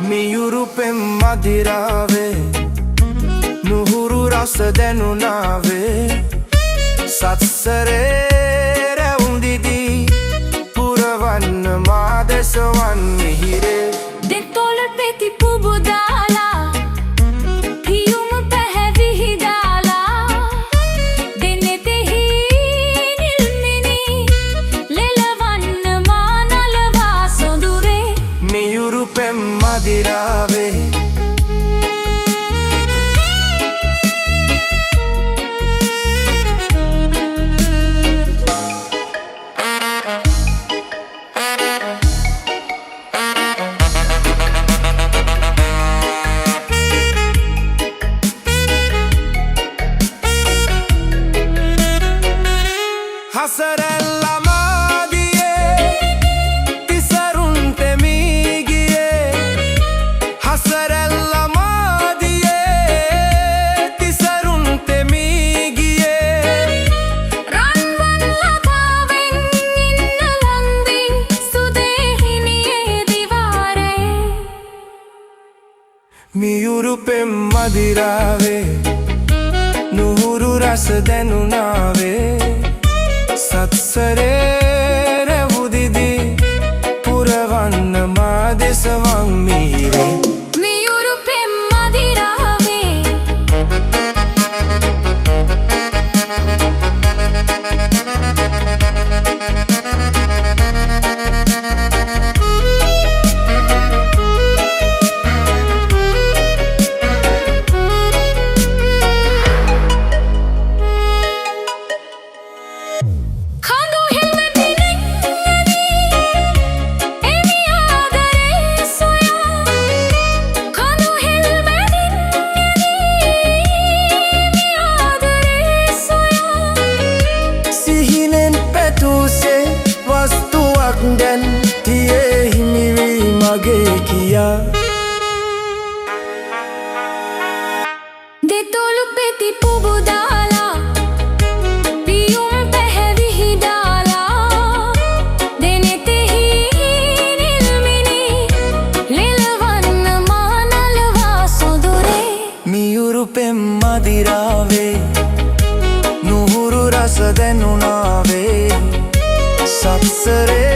මියුරු පෙම් මදිරාවේ නුහුරු රස දැනුනාවේ සත්සරේ රැවුන්දිදී පුරවන්න මා දෙසවන් මිහිරේ දෙතොල පෙති පුබුදාලා පියුම පැහැවිහිදාලා දෙනෙතෙහි නිල්මිනි ලෙලවන්න මා නලවා සොඳුරේ මියුරු පෙම් මදිරාවේ හසරැල්ල මාදියේ තිසරුන්ට මී ගියේ හසරැල්ල මාදියේ තිසරුන්ට මී ගියේ රන්වන් ලතාවෙන් ඉන්න ලන්දි සුදේහිනියේ දිවාරේ මියුරු පෙම් මදිරාවේ නුහුරු රස දැනුනාවේ සත්සරේ රැවුදිදී පුරවන්න මා දෙසවන් මිහිරේ මියුරු පෙම් මදිරාවේ දැන් තියේ හිමිවී මගේ කියා දෙතොලු පෙති පුබුදාලා පියුම් පැහැවිහිදාලා දෙනෙතෙහි නිල්මිනි ලෙලවන්න මා නලවා සොඳුරේ මියුරු පෙම් මදිරාවේ නුහුරු රස දැනුනාවේ සත්සරේ